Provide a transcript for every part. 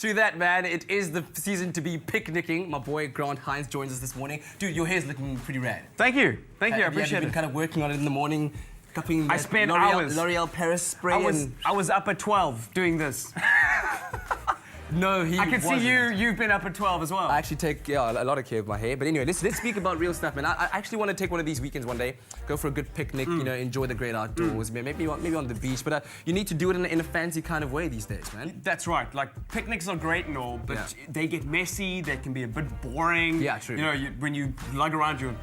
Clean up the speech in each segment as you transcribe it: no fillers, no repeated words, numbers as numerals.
True that, man. It is the season to be picnicking. My boy Grant Hines joins us this morning. Dude, your hair's looking pretty rad. Thank you. Thank you. I Have appreciate you it. been kind of working on it in the morning? Cupping I spent L'Oreal, hours. L'Oreal Paris spray. I was up at 12 doing this. No, he I can wasn't. see you've been up at 12 as well. I actually take a lot of care of my hair. But anyway, let's speak about real stuff, man. I actually want to take one of these weekends one day, go for a good picnic, you know, enjoy the great outdoors, maybe on the beach. But you need to do it in a fancy kind of way these days, man. That's right. Like, picnics are great and all, but they get messy, they can be a bit boring. Yeah, true. You know, when you lug around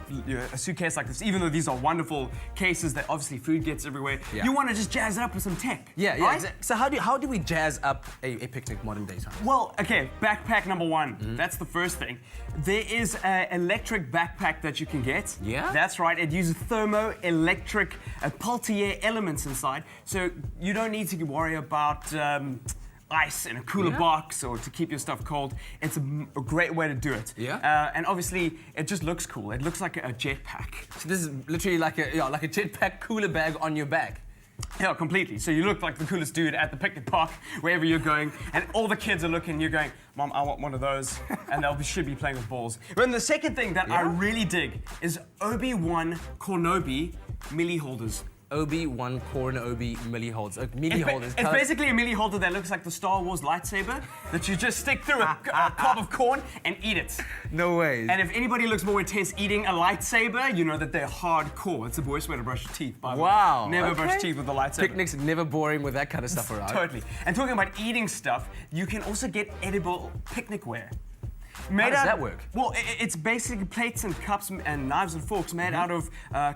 a suitcase like this, even though these are wonderful cases that obviously food gets everywhere, you want to just jazz it up with some tech. Yeah, right? exactly. So how do we jazz up a picnic modern day time? Well, okay, backpack number one. That's the first thing. There is an electric backpack that you can get. Yeah? That's right. It uses thermoelectric Peltier elements inside, so you don't need to worry about ice in a cooler box or to keep your stuff cold. It's a great way to do it. Yeah. And obviously, it just looks cool. It looks like a jetpack. So this is literally like a jetpack cooler bag on your back. Yeah, completely. So you look like the coolest dude at the picnic park, wherever you're going, and all the kids are looking, you're going, Mom, I want one of those, and should be playing with balls. But then the second thing that I really dig is ObiWan Kenobi milli holders. ObiWan Kenobi milli holders. Holders. It's basically a milli holder that looks like the Star Wars lightsaber that you just stick through a cob of corn and eat it. No way. And if anybody looks more intense eating a lightsaber, you know that they're hardcore. It's the worst way to brush your teeth, by the way. Wow. Never brush teeth with a lightsaber. Picnics never boring with that kind of stuff around. Totally. And talking about eating stuff, you can also get edible picnic ware. How does that work? Well, it's basically plates and cups and knives and forks made out of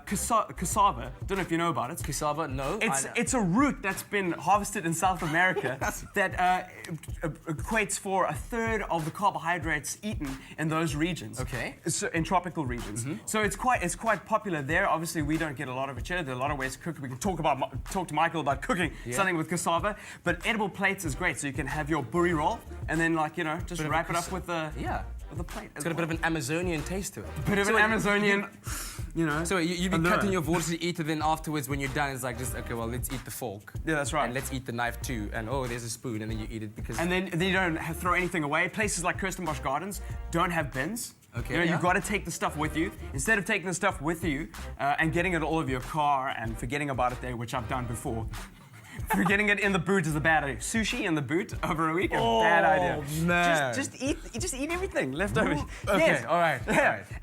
cassava. Don't know if you know about it. Cassava? No. It's a root that's been harvested in South America that equates for 1/3 of the carbohydrates eaten in those regions. Okay. So in tropical regions. So it's quite popular there. Obviously, we don't get a lot of it here. There are a lot of ways to cook. We can talk to Michael about cooking something with cassava. But edible plates is great. So you can have your burry roll and then just wrap it up with the with a plate. It's got a bit of an Amazonian taste to it. Bit of an Amazonian, So you've been cutting your water to eat it, then afterwards when you're done, it's like okay, well, let's eat the fork. Yeah, that's right. And let's eat the knife too. And oh, there's a spoon, and then you eat it because... And then you don't throw anything away. Places like Kirstenbosch Gardens don't have bins. Okay. You've got to take the stuff with you. Instead of taking the stuff with you and getting it all over your car and forgetting about it there, which I've done before. Forgetting it in the boot is a bad idea. Sushi in the boot over a week, bad idea. Man. Just eat everything left over. Okay, yes. all right.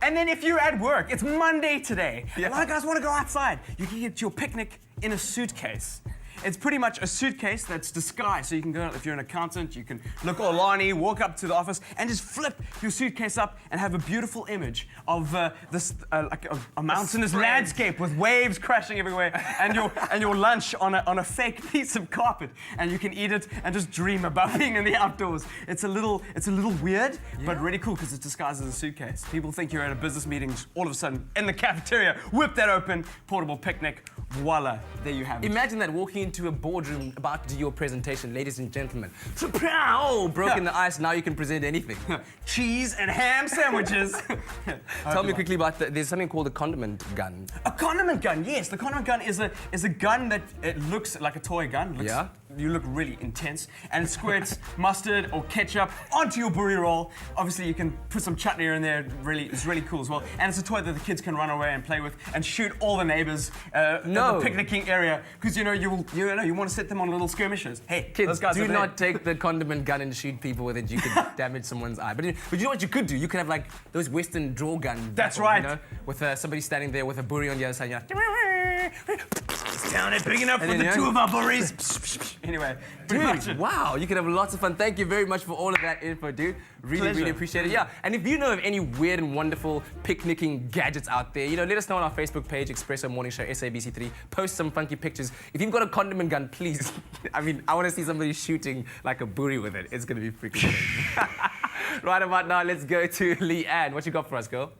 And then if you're at work, it's Monday today. Yeah. A lot of guys want to go outside. You can get your picnic in a suitcase. It's pretty much a suitcase that's disguised. So you can go, if you're an accountant, you can look all Lani, walk up to the office, and just flip your suitcase up and have a beautiful image of like a mountainous landscape with waves crashing everywhere, and your lunch on a fake piece of carpet, and you can eat it and just dream about being in the outdoors. It's a little weird, but really cool because it's disguised as a suitcase. People think you're at a business meeting, all of a sudden in the cafeteria, whip that open, portable picnic, voila, there you have it. Imagine that walking into a boardroom about to do your presentation, ladies and gentlemen. Oh, broken the ice, now you can present anything. Cheese and ham sandwiches. Tell me quickly about there's something called a condiment gun. A condiment gun, yes. The condiment gun is a gun that it looks like a toy gun. You look really intense, and it squirts mustard or ketchup onto your burry roll. Obviously, you can put some chutney in there. It's really cool as well. And it's a toy that the kids can run away and play with and shoot all the neighbors in the picnicking area because you want to set them on little skirmishes. Hey, kids, those guys do not take the condiment gun and shoot people with it. You could damage someone's eye. But you know what you could do? You could have like those Western draw guns. That's right. You know, with somebody standing there with a burry on the other side. You're like, down it big enough for the two of our burries. Anyway, dude, wow, you can have lots of fun. Thank you very much for all of that info, dude. Really appreciate it. Yeah, and if you know of any weird and wonderful picnicking gadgets out there, let us know on our Facebook page, Espresso Morning Show, SABC3. Post some funky pictures. If you've got a condiment gun, please. I want to see somebody shooting like a burry with it. It's going to be freaking great. Right about now, let's go to Leanne. What you got for us, girl?